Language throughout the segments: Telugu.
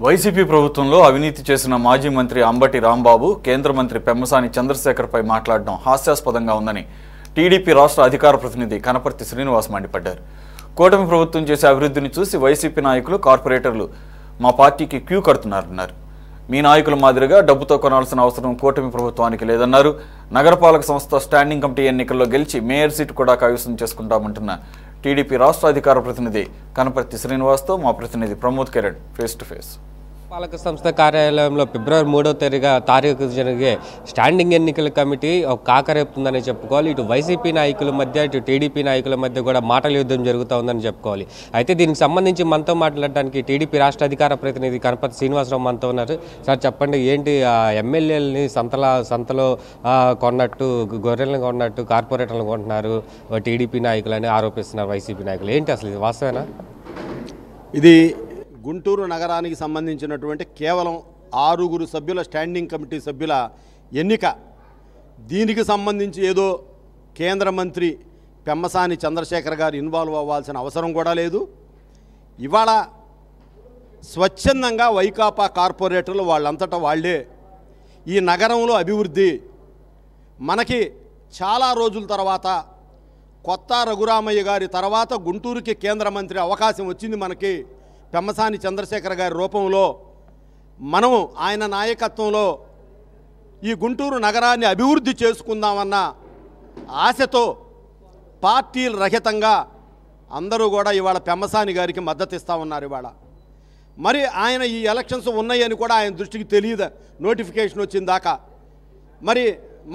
వైసీపీ ప్రభుత్వంలో అవినీతి చేసిన మాజీ మంత్రి అంబటి రాంబాబు కేంద్ర మంత్రి పెమ్మసాని చంద్రశేఖర్పై మాట్లాడడం హాస్యాస్పదంగా ఉందని టీడీపీ రాష్ట్ర అధికార ప్రతినిధి కనపర్తి శ్రీనివాస్ మండిపడ్డారు. కూటమి ప్రభుత్వం చేసే అభివృద్ధిని చూసి వైసీపీ నాయకులు, కార్పొరేటర్లు మా పార్టీకి క్యూ కడుతున్నారన్నారు. మీ నాయకుల మాదిరిగా డబ్బుతో కొనాల్సిన అవసరం కూటమి ప్రభుత్వానికి లేదన్నారు. నగరపాలక సంస్థ స్టాండింగ్ కమిటీ ఎన్నికల్లో గెలిచి మేయర్ సీటు కూడా కైవసం చేసుకుంటామంటున్న టీడీపీ రాష్ట్ర అధికార ప్రతినిధి కనపర్తి శ్రీనివాస్తో మా ప్రతినిధి Pramod Kiran face to face. పాలక సంస్థ కార్యాలయంలో ఫిబ్రవరి 3వ తారీఖు జరిగే స్టాండింగ్ ఎన్నికల కమిటీ ఒక కాకరేపుతుందని చెప్పుకోవాలి. ఇటు వైసీపీ నాయకుల మధ్య, ఇటు టీడీపీ నాయకుల మధ్య కూడా మాటల యుద్ధం జరుగుతూ ఉందని చెప్పుకోవాలి. అయితే దీనికి సంబంధించి మనతో మాట్లాడడానికి టీడీపీ రాష్ట్ర అధికార ప్రతినిధి కనపర్తి శ్రీనివాసరావు మనతో ఉన్నారు. సార్ చెప్పండి, ఏంటి ఎమ్మెల్యేలని సంతలో కొన్నట్టు, గొర్రెలను కొన్నట్టు కార్పొరేటర్లను కొంటున్నారు టీడీపీ నాయకులని ఆరోపిస్తున్నారు వైసీపీ నాయకులు. ఏంటి అసలు ఇది వాస్తవేనా? ఇది గుంటూరు నగరానికి సంబంధించినటువంటి కేవలం 6 సభ్యుల స్టాండింగ్ కమిటీ సభ్యుల ఎన్నిక. దీనికి సంబంధించి ఏదో కేంద్ర మంత్రి పెమ్మసాని చంద్రశేఖర్ గారు ఇన్వాల్వ్ అవ్వాల్సిన అవసరం కూడా లేదు. ఇవాళ స్వచ్ఛందంగా వైకాపా కార్పొరేటర్లు వాళ్ళంతటా వాళ్ళే ఈ నగరంలో అభివృద్ధి మనకి చాలా రోజుల తర్వాత, కొత్త రఘురామయ్య గారి తర్వాత గుంటూరుకి కేంద్ర మంత్రి అవకాశం వచ్చింది మనకి పెమ్మసాని చంద్రశేఖర్ గారి రూపంలో. మనము ఆయన నాయకత్వంలో ఈ గుంటూరు నగరాన్ని అభివృద్ధి చేసుకుందామన్న ఆశతో పార్టీల రహితంగా అందరూ కూడా ఇవాళ పెమ్మసాని గారికి మద్దతు ఇస్తూ ఉన్నారు. ఇవాళ మరి ఆయన ఈ ఎలక్షన్స్ ఉన్నాయని కూడా ఆయన దృష్టికి తెలియదు, నోటిఫికేషన్ వచ్చిన దాకా. మరి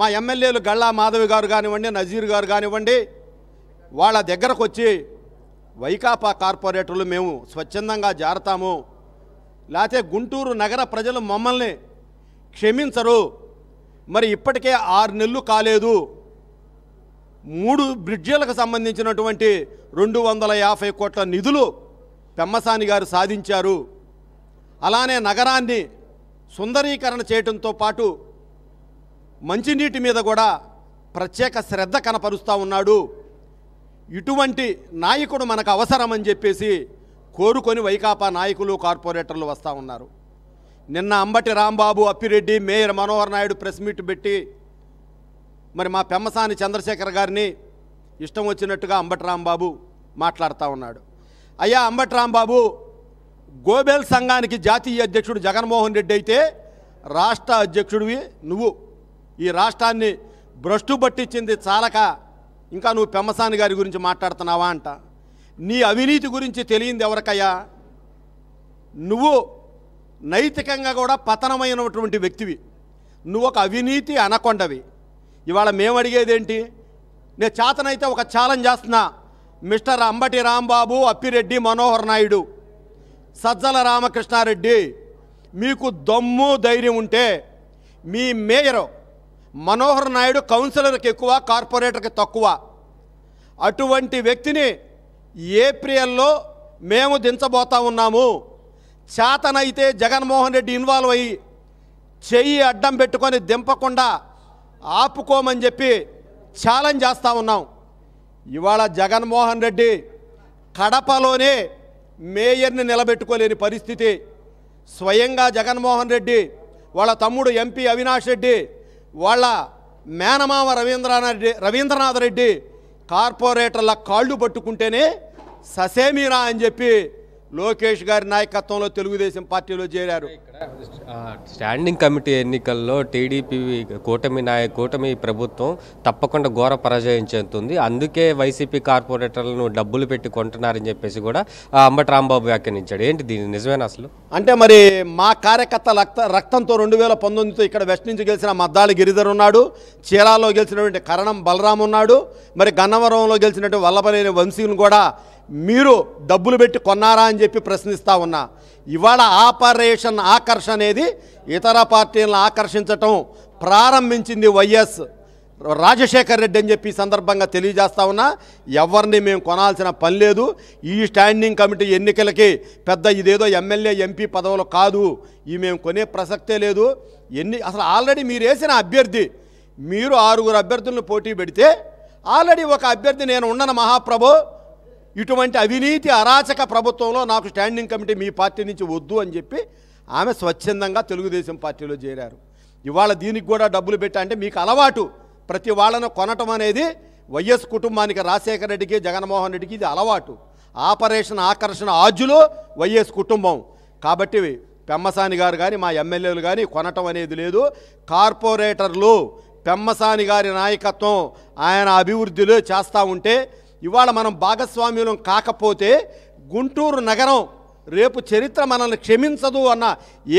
మా ఎమ్మెల్యేలు గళ్ళా మాధవి గారు కానివ్వండి, నజీర్ గారు కానివ్వండి, వాళ్ళ దగ్గరకు వచ్చి వైకాపా కార్పొరేటర్లు మేము స్వచ్ఛందంగా జారుతాము, లేకపోతే గుంటూరు నగర ప్రజలు మమ్మల్ని క్షమించరు, మరి ఇప్పటికే 6 నెలలు కాలేదు, 3 బ్రిడ్జిలకు సంబంధించినటువంటి 250 కోట్ల నిధులు పెమ్మసాని గారు సాధించారు, అలానే నగరాన్ని సుందరీకరణ చేయడంతో పాటు మంచినీటి మీద కూడా ప్రత్యేక శ్రద్ధ కనపరుస్తూ ఉన్నాడు, ఇటువంటి నాయకుడు మనకు అవసరమని చెప్పేసి కోరుకొని వైకాపా నాయకులు, కార్పొరేటర్లు వస్తూ ఉన్నారు. నిన్న Ambati Rambabu, Appireddy, mayor Manohar Naidu press meet పెట్టి మరి మా పెమ్మసాని చంద్రశేఖర్ గారిని ఇష్టం వచ్చినట్టుగా అంబటి రాంబాబు మాట్లాడుతూ ఉన్నాడు. అయ్యా అంబటి రాంబాబు, గోబెల్ సంఘానికి జాతీయ అధ్యక్షుడు జగన్మోహన్ రెడ్డి అయితే రాష్ట్ర అధ్యక్షుడివి నువ్వు. ఈ రాష్ట్రాన్ని భ్రష్టు పట్టించింది చాలక ఇంకా నువ్వు పెమ్మసాని గారి గురించి మాట్లాడుతున్నావా అంట. నీ అవినీతి గురించి తెలియంది ఎవరికయ్యా? నువ్వు నైతికంగా కూడా పతనమైనటువంటి వ్యక్తివి, నువ్వు ఒక అవినీతి అనకొండవి. ఇవాళ మేము అడిగేదేంటి? నేను చేతనైతే ఒక ఛాలెంజ్ చేస్తున్నా. మిస్టర్ అంబటి రాంబాబు, అప్పిరెడ్డి, మనోహర్ నాయుడు, సజ్జల రామకృష్ణారెడ్డి, మీకు దమ్ము ధైర్యం ఉంటే మీ మేయరు మనోహర్ నాయుడు కౌన్సిలర్కి ఎక్కువ, కార్పొరేటర్కి తక్కువ. అటువంటి వ్యక్తిని ఏప్రిల్లో మేము దించబోతా ఉన్నాము. చేతనైతే జగన్మోహన్ రెడ్డి ఇన్వాల్వ్ అయ్యి చెయ్యి అడ్డం పెట్టుకొని దింపకుండా ఆపుకోమని చెప్పి ఛాలెంజ్ చేస్తూ ఉన్నాం. ఇవాళ జగన్మోహన్ రెడ్డి కడపలోనే మేయర్ని నిలబెట్టుకోలేని పరిస్థితి. స్వయంగా జగన్మోహన్ రెడ్డి, వాళ్ళ తమ్ముడు ఎంపీ అవినాష్ రెడ్డి, వాళ్ళ మేనమామ రవీంద్రనాథ్ రెడ్డి కార్పొరేటర్ల కాళ్ళు పట్టుకుంటేనే ససేమీరా అని చెప్పి లోకేష్ గారి నాయకత్వంలో తెలుగుదేశం పార్టీలో చేరారు. స్టాండింగ్ కమిటీ ఎన్నికల్లో టీడీపీ కూటమి ప్రభుత్వం తప్పకుండా ఘోర పరాజయం చెందుతుంది, అందుకే వైసీపీ కార్పొరేటర్లను డబ్బులు పెట్టి కొంటున్నారని చెప్పేసి కూడా అంబటి రాంబాబు వ్యాఖ్యానించాడు. ఏంటి దీని నిజమేనా అసలు? అంటే మరి మా కార్యకర్త రక్తంతో 2019తో ఇక్కడ వెస్ట్ నుంచి గెలిచిన మద్దాలి గిరిధర్ ఉన్నాడు, చీరాల్లో గెలిచినటువంటి కరణం బలరాం ఉన్నాడు, మరి గన్నవరంలో గెలిచినటువంటి వల్లభనేని వంశీని కూడా మీరు డబ్బులు పెట్టి కొన్నారా అని చెప్పి ప్రశ్నిస్తూ ఉన్నా. ఇవాళ ఆపరేషన్ ఆకర్ష్ అనేది ఇతర పార్టీలను ఆకర్షించటం ప్రారంభించింది వైఎస్ రాజశేఖర్ రెడ్డి అని చెప్పి సందర్భంగా తెలియజేస్తా ఉన్నా. ఎవరిని మేము కొనాల్సిన పని లేదు. ఈ స్టాండింగ్ కమిటీ ఎన్నికలకి పెద్ద ఇదేదో ఎమ్మెల్యే, ఎంపీ పదవులు కాదు, ఈ మేము కొనే ప్రసక్తే లేదు. అసలు ఆల్రెడీ మీరు వేసిన అభ్యర్థి, మీరు 6 అభ్యర్థులను పోటీ పెడితే ఆల్రెడీ ఒక అభ్యర్థి నేను ఉండను మహాప్రభు, ఇటువంటి అవినీతి అరాచక ప్రభుత్వంలో నాకు స్టాండింగ్ కమిటీ మీ పార్టీ నుంచి వద్దు అని చెప్పి ఆమె స్వచ్ఛందంగా తెలుగుదేశం పార్టీలో చేరారు. ఇవాళ దీనికి కూడా డబ్బులు పెట్టా అంటే మీకు అలవాటు, ప్రతి వాళ్ళను కొనటం అనేది వైఎస్ కుటుంబానికి, రాజశేఖర రెడ్డికి, జగన్మోహన్ రెడ్డికి ఇది అలవాటు. ఆపరేషన్ ఆకర్షణ ఆజ్యులో వైఎస్ కుటుంబం. కాబట్టి పెమ్మసాని గారు కానీ మా ఎమ్మెల్యేలు కానీ కొనటం అనేది లేదు. కార్పొరేటర్లు పెమ్మసాని గారి నాయకత్వం, ఆయన అభివృద్ధిలో చేస్తూ ఉంటే ఇవాళ మనం భాగస్వామ్యం కాకపోతే గుంటూరు నగరం రేపు చరిత్ర మనల్ని క్షమించదు అన్న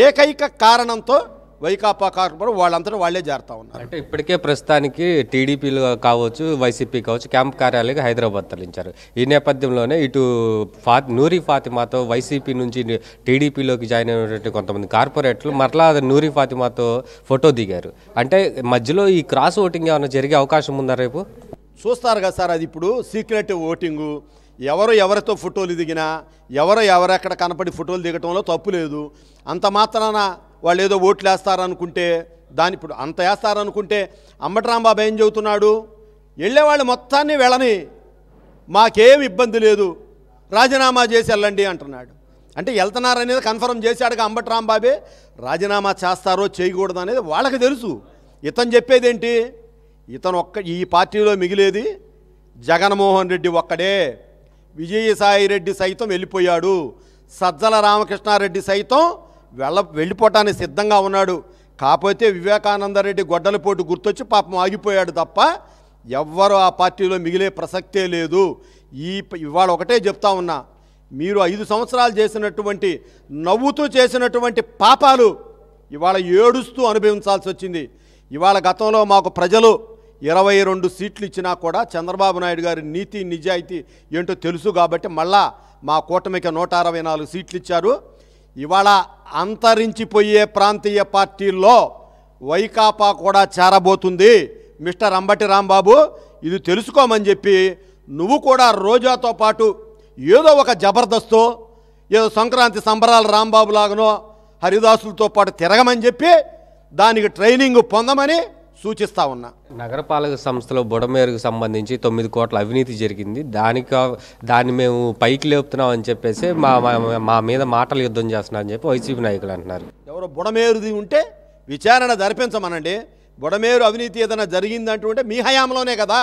ఏకైక కారణంతో వైకాపా కార్పొరేటర్ వాళ్ళంతటా వాళ్లే చేరుతా ఉన్నారు. అంటే ఇప్పటికే ప్రస్తుతానికి టీడీపీలు కావచ్చు, వైసీపీ కావచ్చు, క్యాంప్ కార్యాలయం హైదరాబాద్ తరలించారు. ఈ నేపథ్యంలోనే ఇటు నూరి ఫాతిమాతో వైసీపీ నుంచి టీడీపీలోకి జాయిన్ అయినటువంటి కొంతమంది కార్పొరేటర్లు మరలా నూరి ఫాతిమాతో ఫోటో దిగారు. అంటే మధ్యలో ఈ క్రాస్ ఓటింగ్ ఏమైనా జరిగే అవకాశం ఉందా రేపు? చూస్తారు కదా సార్, అది ఇప్పుడు సీక్రెట్ ఓటింగు. ఎవరితో ఫోటోలు దిగినా, ఎవరెక్కడ కనపడి ఫోటోలు దిగటంలో తప్పు లేదు. అంత మాత్రాన వాళ్ళు ఏదో ఓట్లు వేస్తారనుకుంటే ఇప్పుడు అంత వేస్తారనుకుంటే అంబటి రాంబాబు ఏం చెబుతున్నాడు, వెళ్ళేవాళ్ళు మొత్తాన్ని వెళ్ళని, మాకేం ఇబ్బంది లేదు, రాజీనామా చేసి వెళ్ళండి అంటున్నాడు. అంటే వెళ్తున్నారనేది కన్ఫర్మ్ చేశాడుగా అంబటి రాంబాబే. రాజీనామా చేస్తారో చేయకూడదు అనేది వాళ్ళకి తెలుసు. ఇతను చెప్పేదేంటి, ఇతను ఈ పార్టీలో మిగిలేది జగన్మోహన్ రెడ్డి ఒక్కడే. విజయసాయి రెడ్డి సైతం వెళ్ళిపోయాడు, సజ్జల రామకృష్ణారెడ్డి సైతం వెళ్ళిపోవటానికి సిద్ధంగా ఉన్నాడు. కాకపోతే వివేకానందరెడ్డి గొడ్డలపోటు గుర్తొచ్చి పాపం ఆగిపోయాడు తప్ప ఎవ్వరూ ఆ పార్టీలో మిగిలే ప్రసక్తే లేదు. ఇవాళ ఒకటే చెప్తా ఉన్నా, మీరు 5 సంవత్సరాలు చేసినటువంటి, నవ్వుతూ చేసినటువంటి పాపాలు ఇవాళ ఏడుస్తూ అనుభవించాల్సి వచ్చింది. ఇవాళ గతంలో మాకు ప్రజలు 22 సీట్లు ఇచ్చినా కూడా చంద్రబాబు నాయుడు గారి నీతి నిజాయితీ ఏంటో తెలుసు కాబట్టి మళ్ళా మా కూటమికి 164 సీట్లు ఇచ్చారు. ఇవాళ అంతరించిపోయే ప్రాంతీయ పార్టీల్లో వైకాపా కూడా చేరబోతుంది. మిస్టర్ అంబటి రాంబాబు, ఇది తెలుసుకోమని చెప్పి నువ్వు కూడా రోజాతో పాటు ఏదో ఒక జబర్దస్తో, ఏదో సంక్రాంతి సంబరాల రాంబాబు లాగానో హరిదాసులతో పాటు తిరగమని చెప్పి దానికి ట్రైనింగ్ పొందమని సూచిస్తా ఉన్నా. నగరపాలక సంస్థలో బుడమేరుకు సంబంధించి 9 కోట్ల అవినీతి జరిగింది. దాన్ని మేము పైకి లేపుతున్నామని చెప్పేసి మా మీద మాటలు యుద్ధం చేస్తున్నారని చెప్పి వైసీపీ నాయకులు అంటున్నారు. ఎవరో బుడమేరుది ఉంటే విచారణ జరిపించమనండి. బుడమేరు అవినీతి ఏదైనా జరిగిందంటుంటే మీ హయాంలోనే కదా,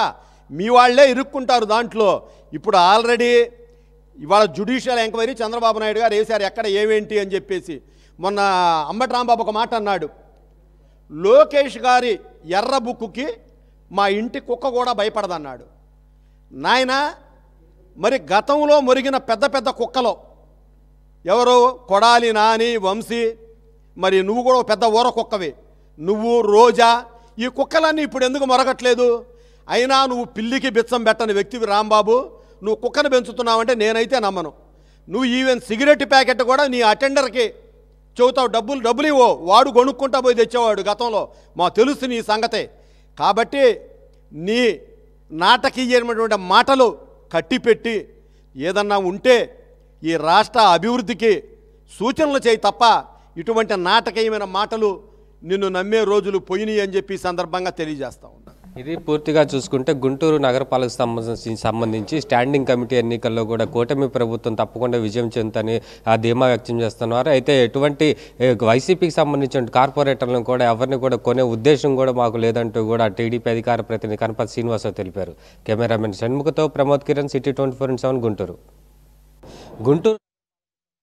మీ వాళ్లే ఇరుక్కుంటారు దాంట్లో. ఇప్పుడు ఆల్రెడీ ఇవాళ జ్యుడిషియల్ ఎంక్వైరీ చంద్రబాబు నాయుడు గారు వేశారు, ఎక్కడ ఏమేంటి అని చెప్పేసి. మొన్న అంబటి రాంబాబు ఒక మాట అన్నాడు, లోకేష్ గారి ఎర్ర బుక్కుకి మా ఇంటి కుక్క కూడా భయపడదన్నాడు. నాయన, మరి గతంలో మురిగిన పెద్ద పెద్ద కుక్కలో ఎవరు, కొడాలి నాని, వంశీ, మరి నువ్వు కూడా పెద్ద ఊర కుక్కవి, నువ్వు రోజా, ఈ కుక్కలన్నీ ఇప్పుడు ఎందుకు మొరగట్లేదు? అయినా నువ్వు పిల్లికి బిచ్చం పెట్టని వ్యక్తివి రాంబాబు, నువ్వు కుక్కను పెంచుతున్నావంటే నేనైతే నమ్మను. నువ్వు ఈవెన్ సిగరెట్ ప్యాకెట్ కూడా నీ అటెండర్కి చెబుతావు, డబ్బులు ఇవ్వో, వాడు కొనుక్కుంటా పోయి తెచ్చేవాడు గతంలో, మా తెలుసు నీ సంగతే. కాబట్టి నీ నాటకీయమైనటువంటి మాటలు కట్టిపెట్టి ఏదన్నా ఉంటే ఈ రాష్ట్ర అభివృద్ధికి సూచనలు చేయి తప్ప ఇటువంటి నాటకీయమైన మాటలు నిన్ను నమ్మే రోజులు పోయినాయి అని చెప్పి సందర్భంగా తెలియజేస్తా ఉన్నా. ఇది పూర్తిగా చూసుకుంటే గుంటూరు నగరపాలక సంబంధించి స్టాండింగ్ కమిటీ ఎన్నికల్లో కూడా కూటమి ప్రభుత్వం తప్పకుండా విజయం చెందుతని ధీమా వ్యక్తం చేస్తున్నారు. అయితే ఎటువంటి వైసీపీకి సంబంధించిన కార్పొరేటర్లను కూడా ఎవరిని కూడా కొనే ఉద్దేశం కూడా మాకు లేదంటూ కూడా టీడీపీ అధికార ప్రతినిధి కనపతి శ్రీనివాసరావు తెలిపారు. కెమెరామెన్ షణ్ముఖతో ప్రమోద్ కిరణ్, సిటీ 24/7 గుంటూరు.